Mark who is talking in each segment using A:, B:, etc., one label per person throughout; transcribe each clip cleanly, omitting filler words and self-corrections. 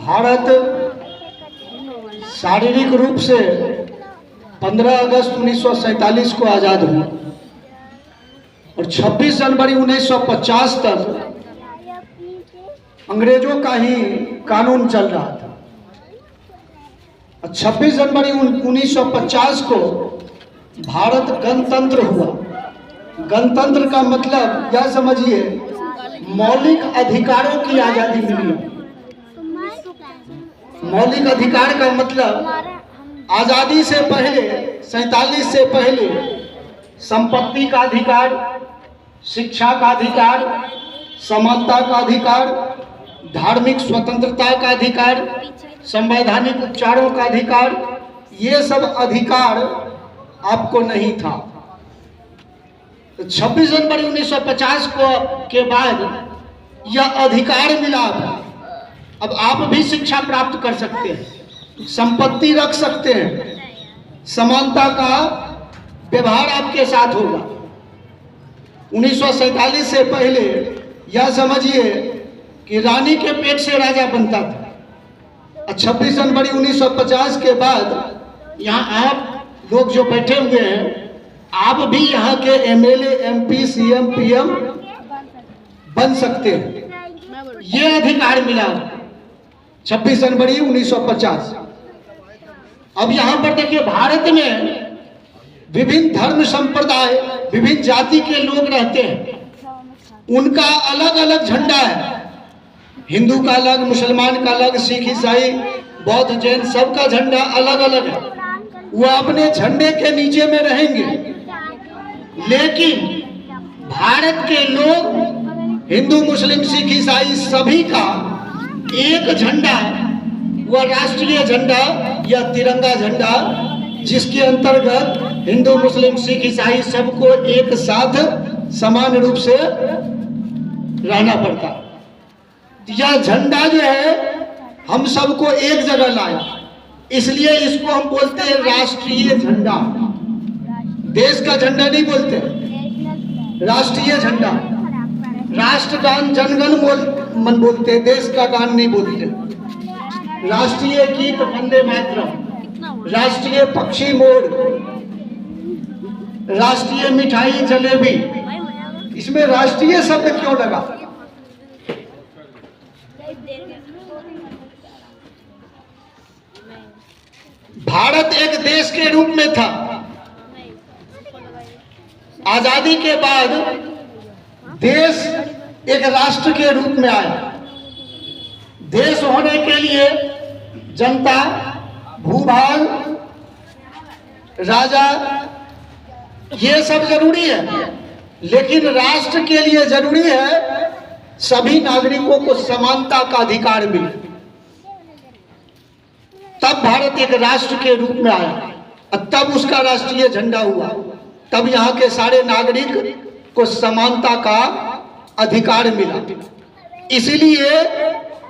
A: भारत शारीरिक रूप से 15 अगस्त 1947 को आज़ाद हुआ और 26 जनवरी 1950 तक अंग्रेजों का ही कानून चल रहा था। 26 जनवरी 1950 को भारत गणतंत्र हुआ। गणतंत्र का मतलब यह समझिए, मौलिक अधिकारों की आजादी मिली। मौलिक अधिकार का मतलब आजादी से पहले 47 से पहले संपत्ति का अधिकार, शिक्षा का अधिकार, समानता का अधिकार, धार्मिक स्वतंत्रता का अधिकार, संवैधानिक उपचारों का अधिकार, ये सब अधिकार आपको नहीं था। तो 26 जनवरी 1950 के बाद यह अधिकार मिला। अब आप भी शिक्षा प्राप्त कर सकते हैं, संपत्ति रख सकते हैं, समानता का व्यवहार आपके साथ होगा। 1947 से पहले यह समझिए कि रानी के पेट से राजा बनता था। 26 जनवरी 1950 के बाद यहाँ आप लोग जो बैठे हुए हैं, आप भी यहाँ के एमएलए, एमपी, सीएम, पीएम बन सकते हैं। ये अधिकार मिला 26 जनवरी 1950। अब यहाँ पर देखिए, भारत में विभिन्न धर्म संप्रदाय, विभिन्न जाति के लोग रहते हैं। उनका अलग अलग झंडा है। हिंदू का अलग, मुसलमान का अलग, सिख, ईसाई, बौद्ध, जैन, सबका झंडा अलग अलग है। वो अपने झंडे के नीचे में रहेंगे, लेकिन भारत के लोग, हिंदू, मुस्लिम, सिख, ईसाई, सभी का एक झंडा, वह राष्ट्रीय झंडा या तिरंगा झंडा, जिसके अंतर्गत हिंदू, मुस्लिम, सिख, ईसाई सबको एक साथ समान रूप से रहना पड़ता। यह झंडा जो है हम सबको एक जगह लाया, इसलिए इसको हम बोलते हैं राष्ट्रीय झंडा। देश का झंडा नहीं बोलते, राष्ट्रीय झंडा। राष्ट्रगान जनगण मन बोलते, देश का गान नहीं बोलते। राष्ट्रीय गीत वंदे मातरम, राष्ट्रीय पक्षी मोर, राष्ट्रीय मिठाई जलेबी। इसमें राष्ट्रीय शब्द क्यों लगा? भारत एक देश के रूप में था। आजादी के बाद देश एक राष्ट्र के रूप में आया। देश होने के लिए जनता, भूभाग, राजा, ये सब जरूरी है, लेकिन राष्ट्र के लिए जरूरी है सभी नागरिकों को समानता का अधिकार मिले। तब भारत एक राष्ट्र के रूप में आया और तब उसका राष्ट्रीय झंडा हुआ। तब यहाँ के सारे नागरिक को समानता का अधिकार मिला। इसीलिए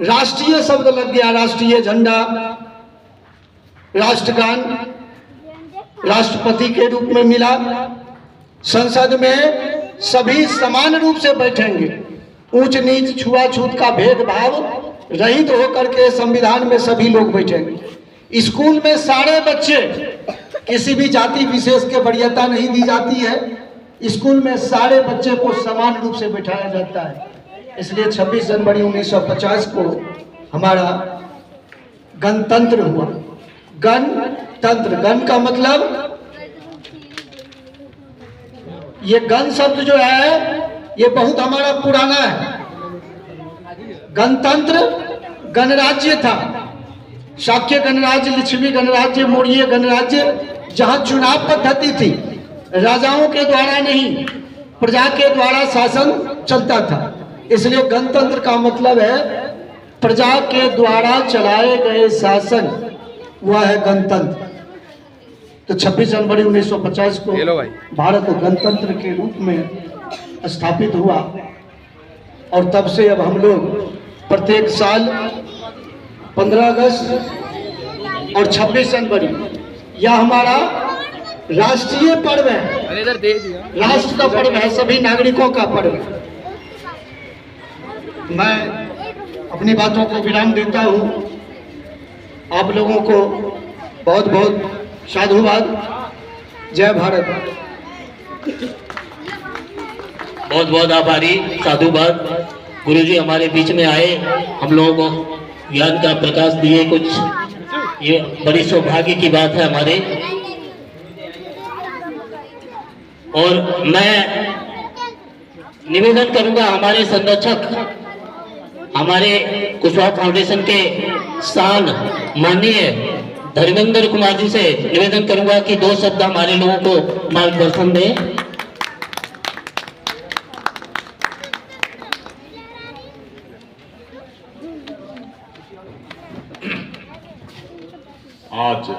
A: राष्ट्रीय शब्द लग गया। राष्ट्रीय झंडा, राष्ट्रगान राष्ट्रपति के रूप में मिला। संसद में सभी समान रूप से बैठेंगे। ऊंच नीच, छुआछूत का भेदभाव रहित होकर के संविधान में सभी लोग बैठेंगे। स्कूल में सारे बच्चे, किसी भी जाति विशेष के वरीयता नहीं दी जाती है। स्कूल में सारे बच्चे को समान रूप से बैठाया जाता है। इसलिए 26 जनवरी 1950 को हमारा गणतंत्र हुआ। गणतंत्र, गण का मतलब, ये गण शब्द जो है ये बहुत हमारा पुराना है। गणतंत्र गणराज्य था। शाक्य गणराज्य, लिच्छवी गणराज्य, मौर्य गणराज्य, जहां चुनाव पद्धति थी, राजाओं के द्वारा नहीं, प्रजा के द्वारा शासन चलता था। इसलिए गणतंत्र का मतलब है प्रजा के द्वारा चलाए गए शासन, वह है गणतंत्र। तो 26 जनवरी 1950 को भारत गणतंत्र के रूप में स्थापित हुआ और तब से अब हम लोग प्रत्येक साल 15 अगस्त और 26 जनवरी यह हमारा राष्ट्रीय पर्व है, राष्ट्र का पर्व है, सभी नागरिकों का पर्व है। मैं अपनी बातों को विराम देता हूँ। आप लोगों को बहुत बहुत साधुवाद। जय भारत।
B: बहुत बहुत आभारी, साधुवाद। गुरुजी हमारे बीच में आए, हम लोगों को ज्ञान का प्रकाश दिए कुछ, ये बड़ी सौभाग्य की बात है हमारे। और मैं निवेदन करूंगा हमारे संरक्षक, हमारे कुशवाहा फाउंडेशन के शान माननीय धर्मेंद्र कुमार जी से निवेदन करूंगा कि 2 शब्द हमारे लोगों को मार्गदर्शन दें।
C: आज